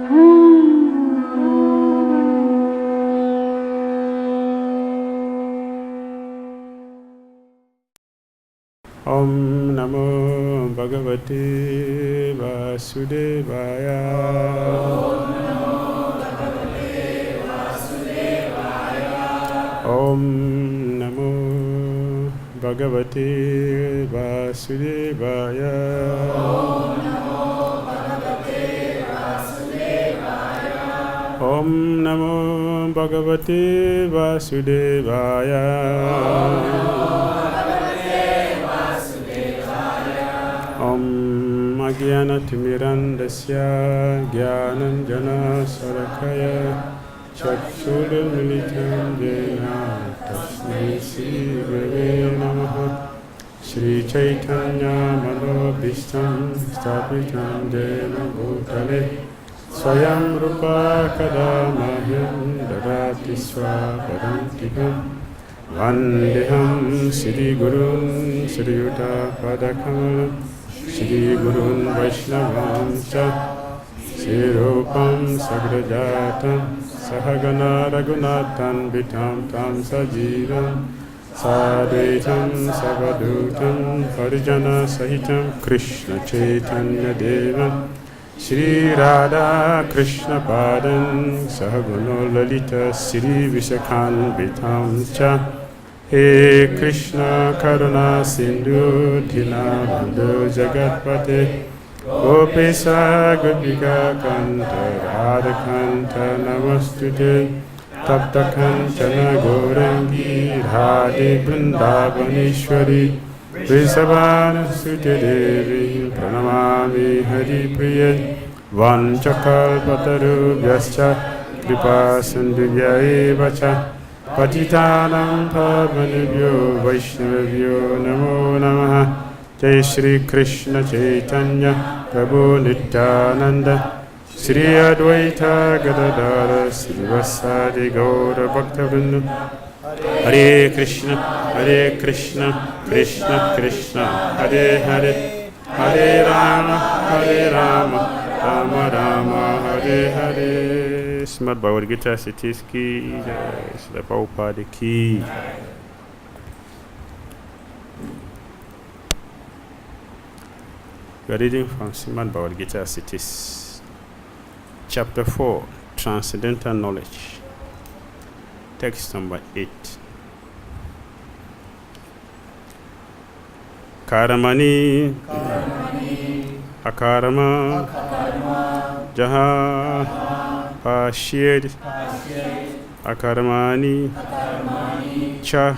Om Namo Bhagavate Vasudevaya. Om Namo Bhagavate Vasudevaya. Om Namo Bhagavate Vasudevaya. Om Agyanatimirandasya Gyananjana Sarakaya Chakshurumilitam Jena Tasmai Shri Gurave Namaha. Shri Chaitanya Manobhishtam Stapitam Jena Bhutale Swayam Rupa Kadamahyam Dadati Swapadantikam Vandeham Shri Gurun Shri Yuta Padakamalam Shri Gurun Vaishnavam Cha Shri Rupam Sagrajatam Sahagana Raghunathan Vitam Tam Sajivam Sadaitam Savadutam Parijana Sahitam Krishna Chaitanya Devam Shri Radha Krishna Padan Sahaguno Lalita Shri Vishakhan Vitam Cha. He Krishna Karuna Sindhu Dinabandhu Jagatpate Gopesa Gopika Kanta Radha Kanta Namastute Tapta Kanchana Gaurangi Radhe Vrindavaneshwari Vrisabhana Sute Devi Pranamami Hari Priya Vanchakalpataru Vyascha Kripa Sindhya Evacha Patitanam Pavanebhyo Vaishnavabhyo Namo Namaha. Jai Shri Krishna Chaitanya Prabhu Nityananda Shri Advaita Gadadara Srivasadi Gaura Bhaktavrinda. Hare Krishna Krishna Krishna Hare Hare Hare Rama Rama Rama Hare Hare. Srimad Bhagavad-Gita cities ki jai, Srila Prabhupada ki. We are reading from Srimad Bhagavad-Gita cities, chapter 4, Transcendental Knowledge, text number 8. Karamani Akarama Jaha Pashyed Akaramani Cha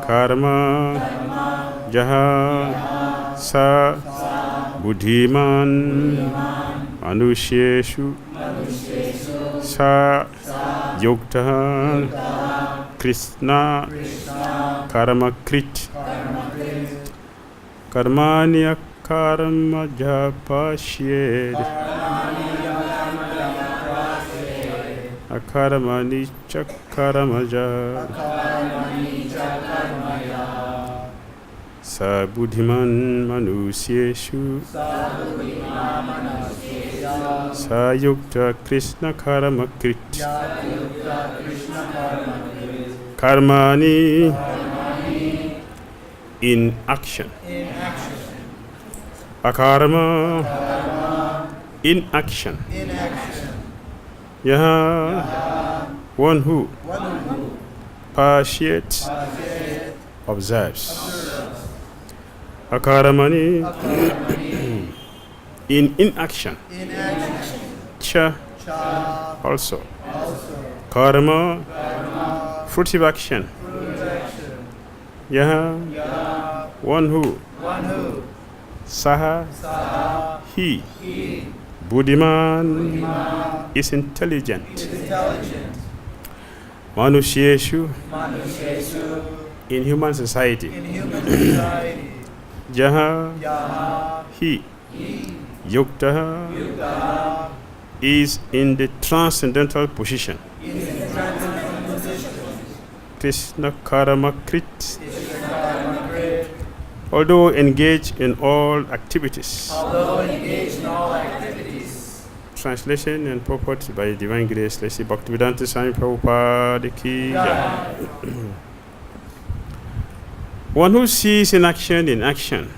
Karma Jaha Sa Buddhiman Anusheshu Sa Yukta Krishna Karmakrit Karmani Akarma Japashyed Akaramani Chakaramaja Sa Buddhiman Manusyeshu Sa Yukta Krishna Karmakrit Karmani in action. Akarma in action. Yaha one who Pashyet observes. Akaramani in inaction. Cha also. Karma fruitive action. Yaha one who Saha he Buddhiman is intelligent. Manusyeshu in human society. Jaha he Yukta is in the transcendental position. Krishna Karmakrit, although engaged in all activities, translation and purport by Divine Grace, let's see, Bhakti-Vedanta Swami Prabhupada ki jai. One who sees inaction in action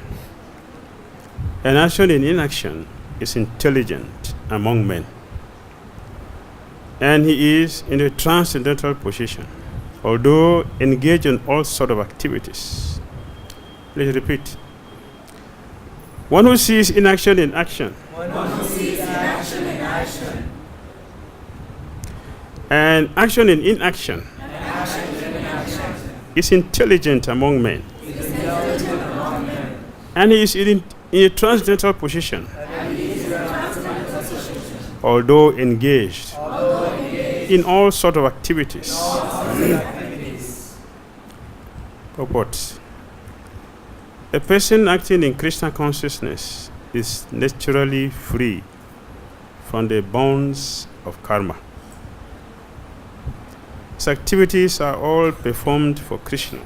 and action in inaction is intelligent among men, and he is in a transcendental position, although engaged in all sorts of activities. Let's repeat. One who sees inaction in action. One who sees inaction in action. And action in inaction. And action in inaction. Is intelligent among men. Is intelligent among men. And he is in a transcendental position. And he is in a transcendental position. Although engaged in all sorts of In activities. all sorts of activities. Purport. A person acting in Krishna consciousness is naturally free from the bonds of karma. His activities are all performed for Krishna.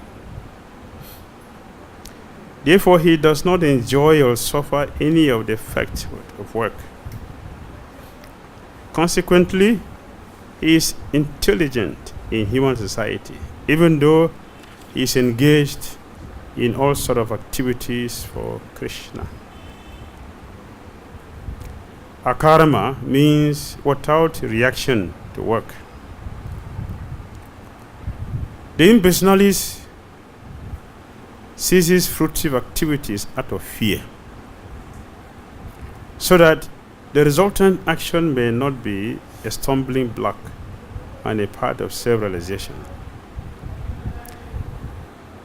Therefore, he does not enjoy or suffer any of the effects of work. Consequently, he is intelligent in human society, even though he is engaged in all sorts of activities for Krishna. Akarma means without reaction to work. The impersonalist ceases fruitive activities out of fear, so that the resultant action may not be a stumbling block and a part of self-realization.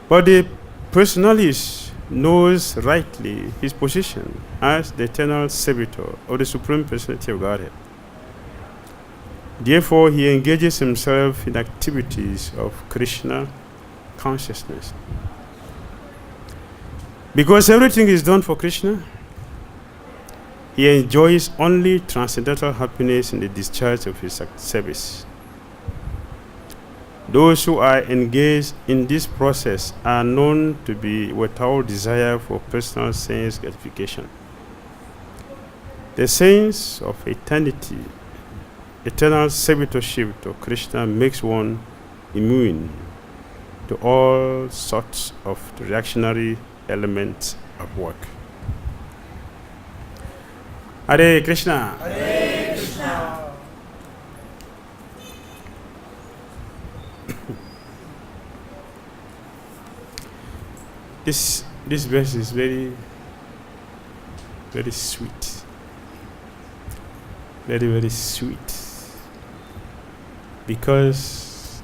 But the personalist knows rightly his position as the eternal servitor of the Supreme Personality of Godhead. Therefore, he engages himself in activities of Krishna consciousness. Because everything is done for Krishna, he enjoys only transcendental happiness in the discharge of his service. Those who are engaged in this process are known to be without desire for personal sense gratification. The sense of eternity, eternal servitorship to Krishna makes one immune to all sorts of reactionary elements of work. Hare Krishna. Hare Krishna. This verse is very, very sweet. Very, very sweet. Because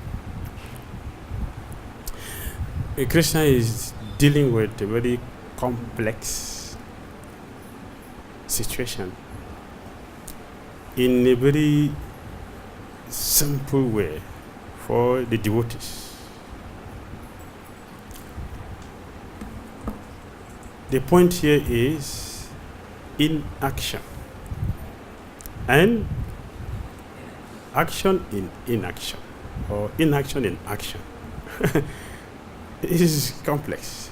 Krishna is dealing with a very complex situation in a very simple way for the devotees. The point here is inaction and action in inaction, or inaction in action. It is complex.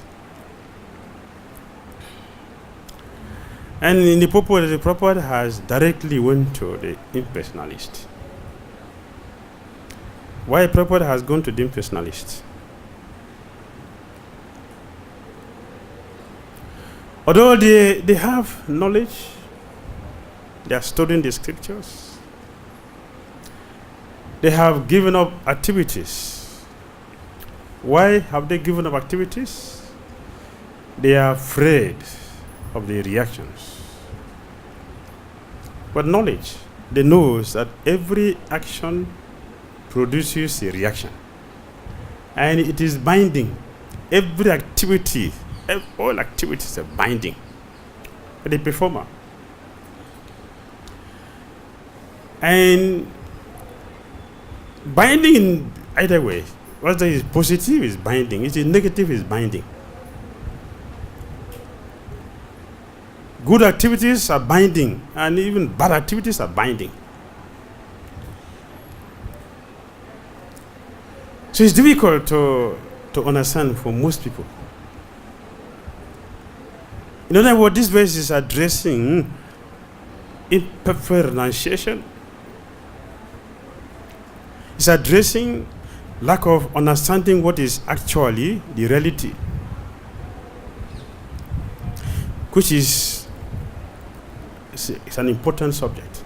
And in the purport, the purport has directly went to the impersonalist. Why purport has gone to the impersonalist? Although they have knowledge, they are studying the scriptures, they have given up activities. Why have they given up activities? They are afraid of the reactions. But knowledge, they know that every action produces a reaction. And it is binding. Every activity, all activities are binding for the performer. And binding in either way, whether it's positive is binding, it's negative is binding. Good activities are binding, and even bad activities are binding. So it's difficult to understand for most people. In other words, this verse is addressing imperfect renunciation. It's addressing lack of understanding what is actually the reality, which is it's an important subject.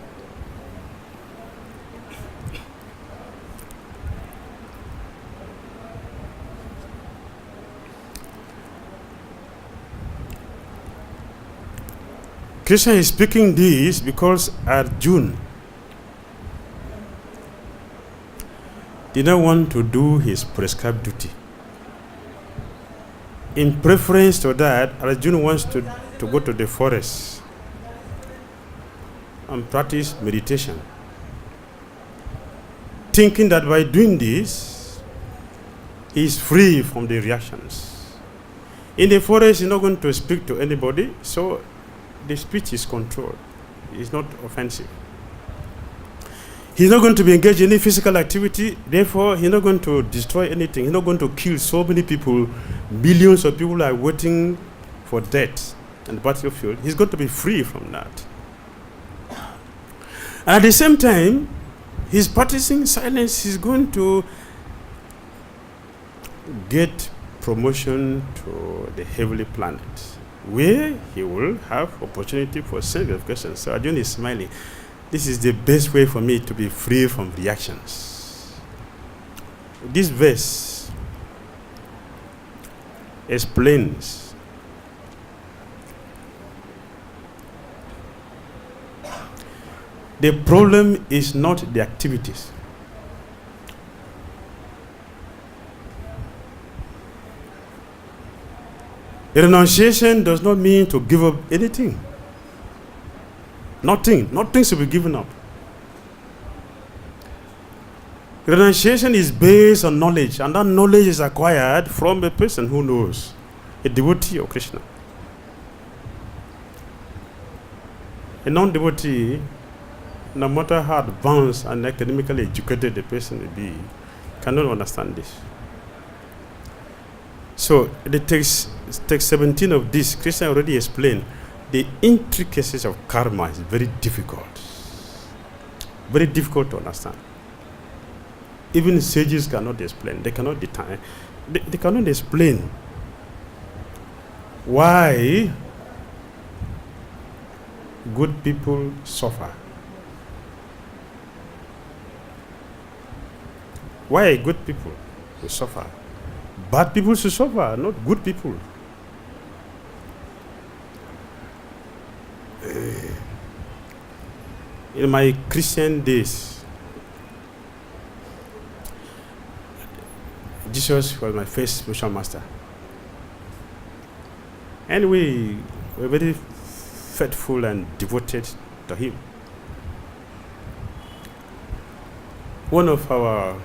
Krishna is speaking this because Arjuna did not want to do his prescribed duty. In preference to that, Arjuna wants to go to the forest and practice meditation, thinking that by doing this, he is free from the reactions. In the forest, he's not going to speak to anybody, so the speech is controlled. It's not offensive. He's not going to be engaged in any physical activity, therefore he's not going to destroy anything. He's not going to kill so many people. Millions of people are waiting for death on the battlefield. He's going to be free from that. And at the same time, he's practicing silence. He's going to get promotion to the heavenly planet, where he will have opportunity for self-education. So Arjuna is smiling. This is the best way for me to be free from reactions. This verse explains the problem is not the activities. Renunciation does not mean to give up anything. Nothing should be given up. Renunciation is based on knowledge, and that knowledge is acquired from a person who knows, a devotee of Krishna. A non-devotee, no matter how advanced and academically educated the person may be, cannot understand this. So the text 17 of this, Krishna already explained the intricacies of karma is very difficult to understand. Even sages cannot explain. They cannot determine. They cannot explain why good people suffer. Why good people will suffer? Bad people should suffer, not good people. In my Christian days, Jesus was my first spiritual master. And we were very faithful and devoted to him. One of our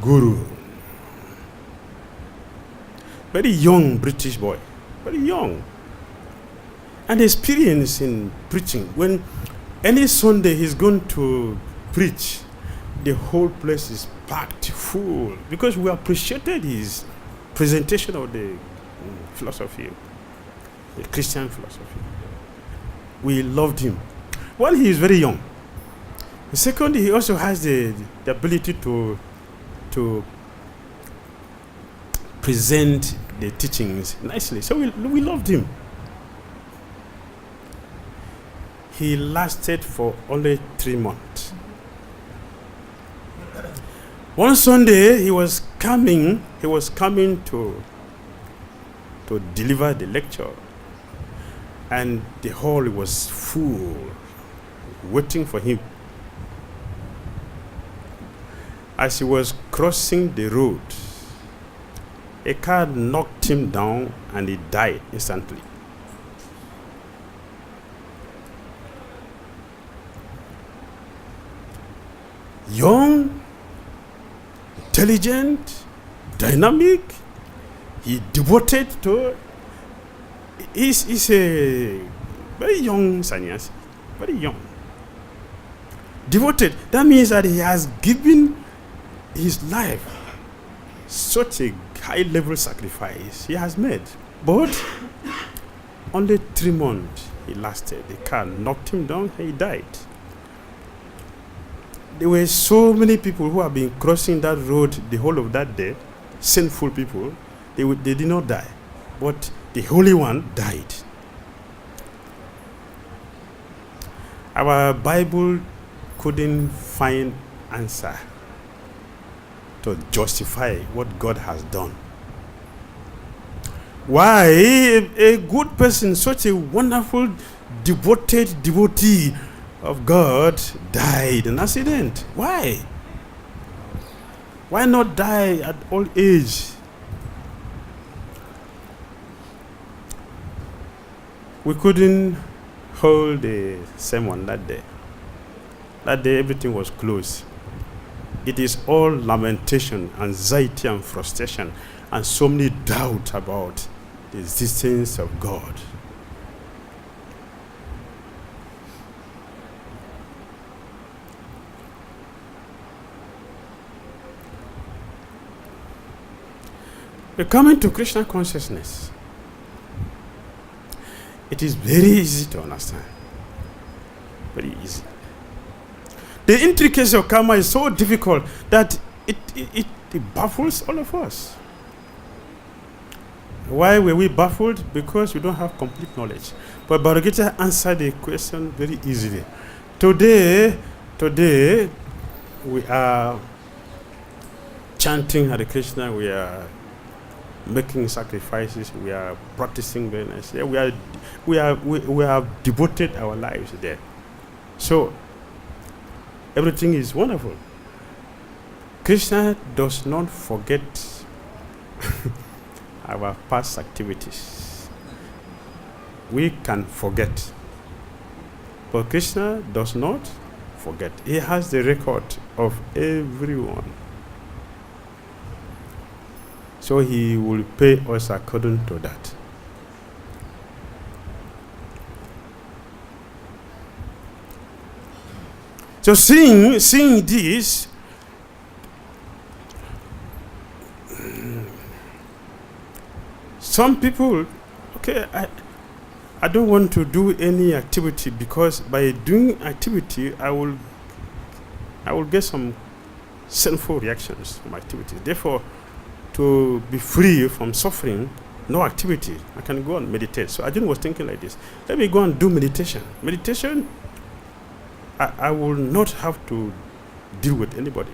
guru, very young British boy, very young, and experience in preaching. When any Sunday he's going to preach, the whole place is packed full because we appreciated his presentation of the philosophy, the Christian philosophy. We loved him. Well, he is very young. Secondly, he also has the ability to present the teachings nicely. So we loved him. He lasted for only 3 months. One Sunday he was coming to deliver the lecture, and the hall was full, waiting for him. As he was crossing the road, a car knocked him down and he died instantly. Young, intelligent, dynamic, he devoted to. He's a very young sannyasi, very young. Devoted, that means that he has given his life such a high-level sacrifice he has made. But only 3 months he lasted. The car knocked him down and he died. There were so many people who have been crossing that road the whole of that day, sinful people. They did not die, but the Holy One died. Our Bible couldn't find answer to justify what God has done. Why a good person, such a wonderful, devoted devotee of God, died in an accident? Why? Why not die at old age? We couldn't hold a sermon that day. That day everything was closed. It is all lamentation, anxiety and frustration, and so many doubt about the existence of God. We're coming to Krishna consciousness. It is very easy to understand. Very easy. The intricacies of karma is so difficult that it baffles all of us. Why were we baffled? Because we don't have complete knowledge. But Bhagavad-Gita answered the question very easily. Today, we are chanting Hare Krishna, we are making sacrifices, we are practicing very nicely. We have devoted our lives there. So everything is wonderful. Krishna does not forget our past activities. We can forget, but Krishna does not forget. He has the record of everyone. So he will pay us according to that. So seeing this, some people, okay, I don't want to do any activity because by doing activity I will get some sinful reactions from activity. Therefore, to be free from suffering, no activity, I can go and meditate. So Arjuna was thinking like this: let me go and do meditation. Meditation, I will not have to deal with anybody.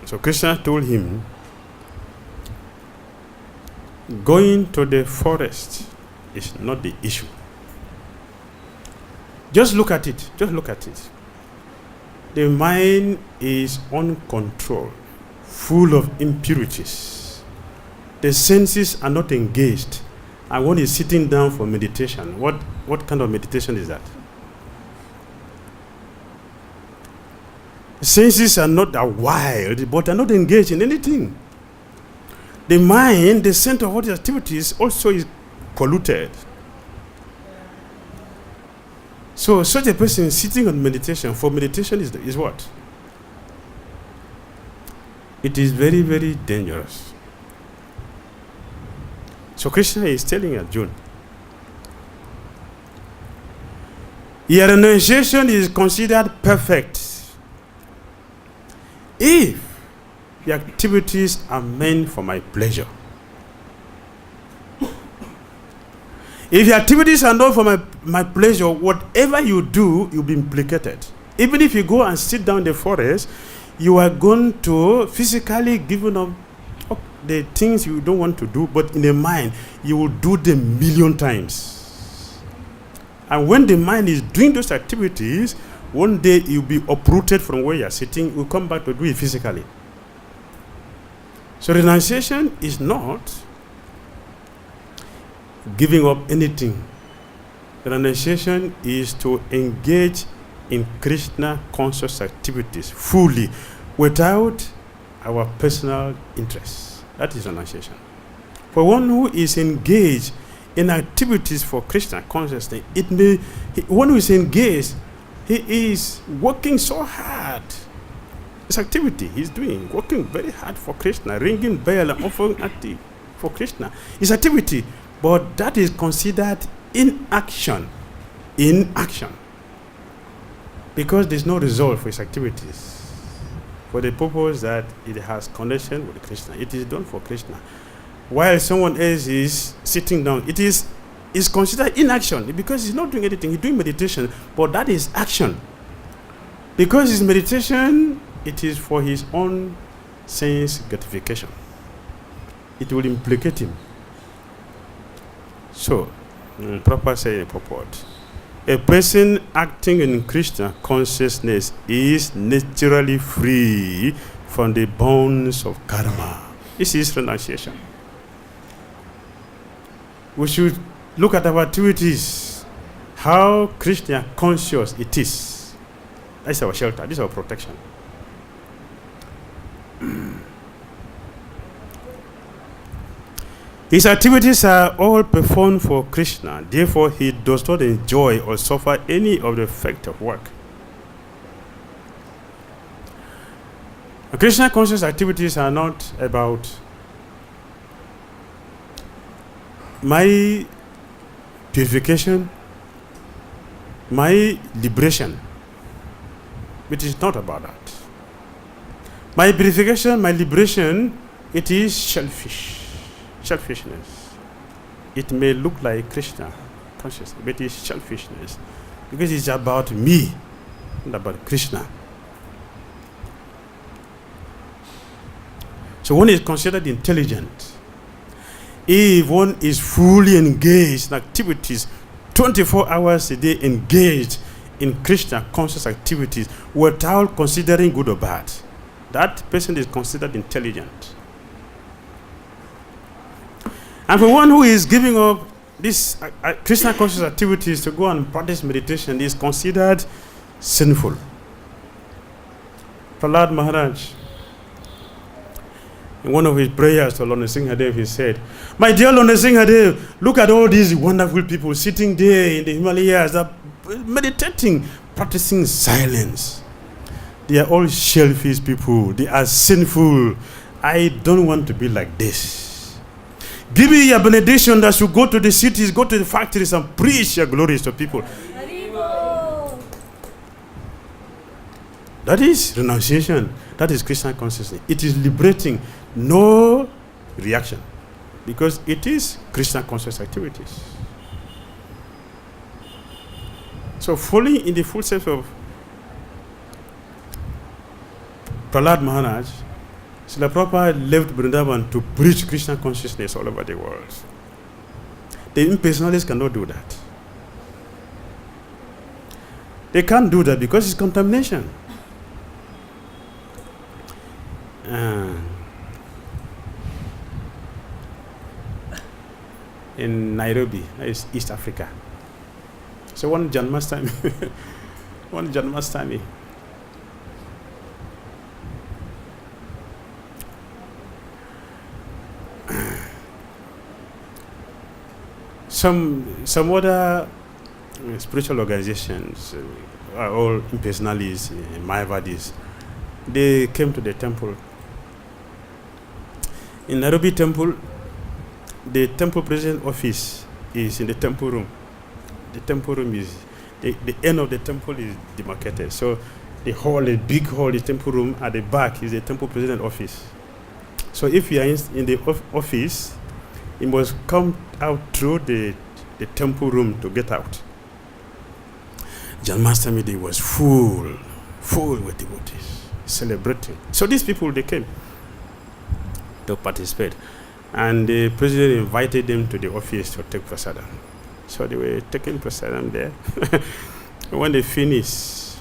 So Krishna told him, going to the forest is not the issue. Just look at it. Just look at it. The mind is uncontrolled, full of impurities. The senses are not engaged. And one is sitting down for meditation. What kind of meditation is that? The senses are not wild, but are not engaged in anything. The mind, the center of all the activities, also is polluted. So such a person sitting on meditation, for meditation is what? It is very, very dangerous. So Krishna is telling Arjuna, your renunciation is considered perfect if the activities are meant for my pleasure. If the activities are not for my pleasure, whatever you do, you'll be implicated. Even if you go and sit down in the forest, you are going to physically give up the things you don't want to do, but in the mind, you will do them 1,000,000 times. And when the mind is doing those activities, one day you'll be uprooted from where you're sitting, you'll come back to do it physically. So renunciation is not giving up anything. Renunciation is to engage in Krishna conscious activities fully without our personal interests. That is renunciation. For one who is engaged in activities for Krishna consciousness, one who is engaged, he is working so hard, It's activity he's doing, working very hard for Krishna, ringing bell and offering active for Krishna. It's activity, but that is considered inaction. Inaction. Because there's no result for his activities. For the purpose that it has connection with Krishna. It is done for Krishna. While someone else is sitting down, it is considered inaction because he's not doing anything. He's doing meditation, but that is action. Because his meditation, it is for his own sense gratification. It will implicate him. So, proper saying purport. A person acting in Krishna consciousness is naturally free from the bonds of karma. This is renunciation. We should look at our activities, how Krishna conscious it is. That's our shelter, this is our protection. His activities are all performed for Krishna, therefore he does not enjoy or suffer any of the effect of work. Krishna conscious activities are not about my purification, my liberation. It is not about that. My purification, my liberation, it is selfishness. It may look like Krishna consciousness, but it is selfishness. Because it's about me, not about Krishna. So one is considered intelligent if one is fully engaged in activities, 24 hours a day engaged in Krishna conscious activities without considering good or bad. That person is considered intelligent. And for one who is giving up these Krishna conscious activities to go and practice meditation is considered sinful. Prahlad Maharaj, in one of his prayers to Lord Nrsimhadev, he said, "My dear Lord Nrsimhadev, look at all these wonderful people sitting there in the Himalayas, meditating, practicing silence. They are all selfish people. They are sinful. I don't want to be like this. Give me your benediction that should go to the cities, go to the factories and preach your glories to people." That is renunciation. That is Krishna consciousness. It is liberating. No reaction. Because it is Krishna conscious activities. So falling in the footsteps of Prahlad Maharaj, Srila Prabhupada left Vrindavan to preach Krishna consciousness all over the world. The impersonalists cannot do that. They can't do that because it's contamination. In Nairobi, it's East Africa. So one Janmashtami, some other spiritual organizations are all impersonalists, Mayavadis. They came to the temple. In Nairobi temple, the temple president office is in the temple room. The temple room is, the end of the temple is demarcated. So the hall, a big hall, the temple room, at the back is the temple president office. So if you are in the office, you must come out through the temple room to get out. Janmashtami Day was full with devotees, celebrating. So these people, they came to participate. And the president invited them to the office to take prasadam. So they were taking prasadam there. When they finished,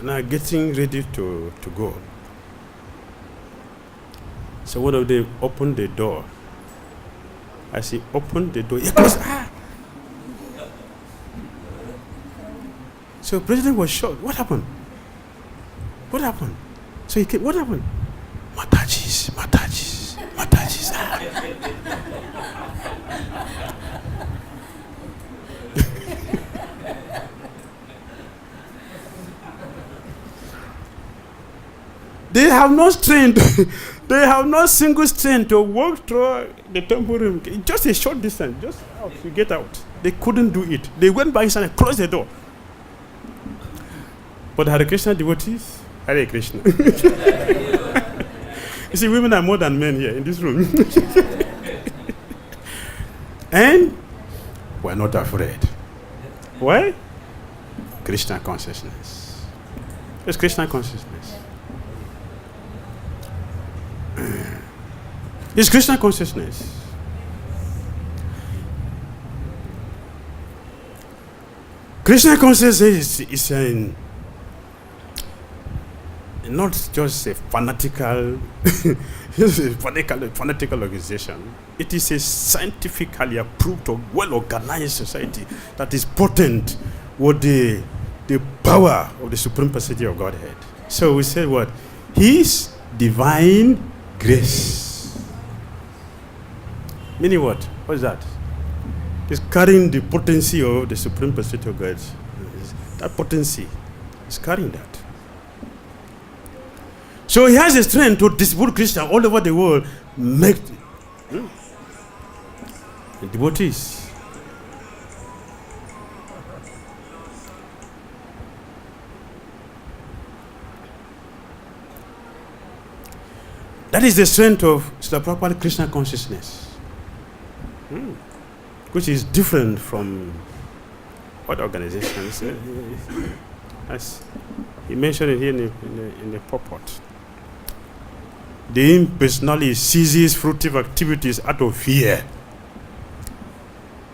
now getting ready to go. So one of them opened the door. As he opened the door, he goes, "Ah!" So the president was shocked. What happened? So he came, what happened? Matajis. They have no strength. They have no single strength to walk through the temple room. Just a short distance. Just out. You get out. They couldn't do it. They went by inside and closed the door. But Hare Krishna devotees, Hare Krishna. You see, women are more than men here in this room. And we're not afraid. Why? Krishna consciousness. It's Krishna consciousness. It's Krishna consciousness. Krishna consciousness is not just a fanatical, fanatical organization. It is a scientifically approved or well-organized society that is potent with the power of the supreme personality of Godhead. So we said what? His divine grace. Meaning what? What is that? It's carrying the potency of the supreme personality of God. That potency is carrying that. So he has the strength to distribute Krishna all over the world, make the devotees. That is the strength of Srila Prabhupada Krishna consciousness, which is different from what organizations. As he mentioned it here in the purport. The impersonally ceases fruitive activities out of fear.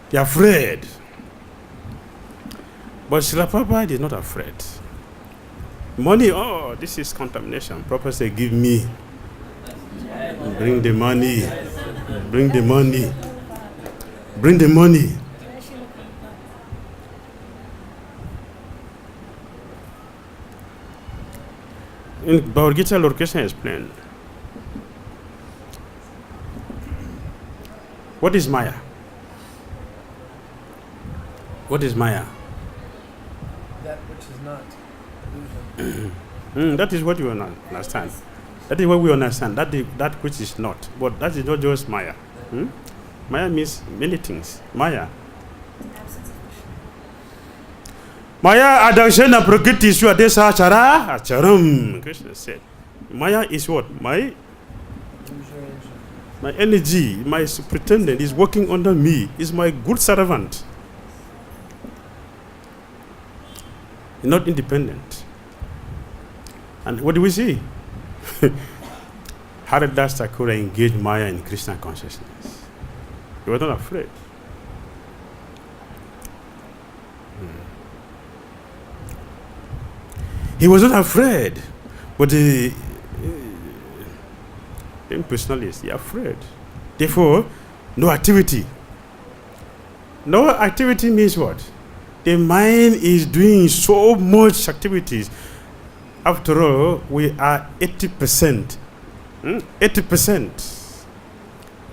They are afraid. But Srila Prabhupada is not afraid. Money, oh, this is contamination. Prabhupada said, give me. Bring the money. Bring the money. Bring the money. In Bhagavad-Gita, Lord Krishna explained, what is Maya? What is Maya? That which is not illusion. That is what you understand. That is what we understand. That which is not. But that is not just Maya. Maya means many things. Maya. Maya adakshana prakriti swadesa chara acharam. Krishna said. Maya is what? My energy, my superintendent is working under me, is my good servant. Not independent. And what do we see? Haridas Thakur engaged Maya in Krishna consciousness. He was not afraid. He was not afraid, but the impersonalists, they are afraid. Therefore, no activity. No activity means what? The mind is doing so much activities. After all, we are 80%. 80%.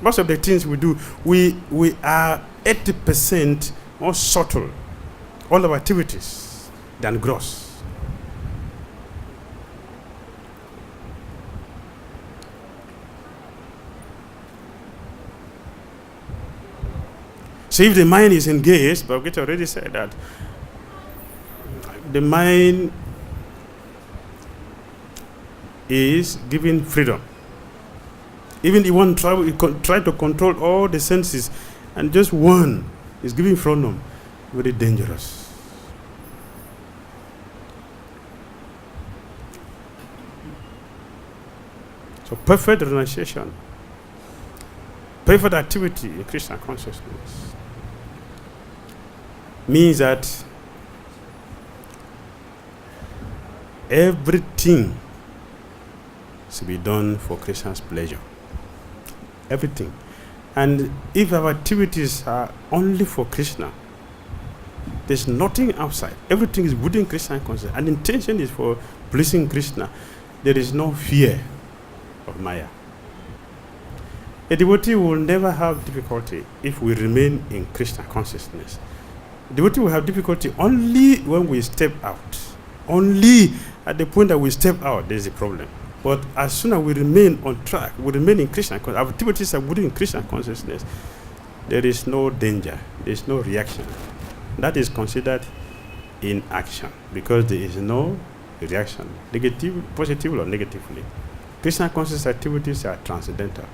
Most of the things we do, we are 80% more subtle, all our activities, than gross. So if the mind is engaged, Bhagavad-Gita already said that the mind is given freedom. Even if one try to control all the senses, and just one is giving freedom, very dangerous. So perfect renunciation, perfect activity in Krishna consciousness means that everything should be done for Krishna's pleasure. Everything. And if our activities are only for Krishna, there's nothing outside. Everything is within Krishna consciousness. And intention is for pleasing Krishna. There is no fear of Maya. A devotee will never have difficulty if we remain in Krishna consciousness. A devotee will have difficulty only when we step out. Only at the point that we step out, there's a problem. But as soon as we remain on track, we remain in Krishna consciousness, our activities are within Krishna consciousness, there is no danger, there is no reaction. That is considered inaction because there is no reaction, negative, positive or negatively. Krishna conscious activities are transcendental.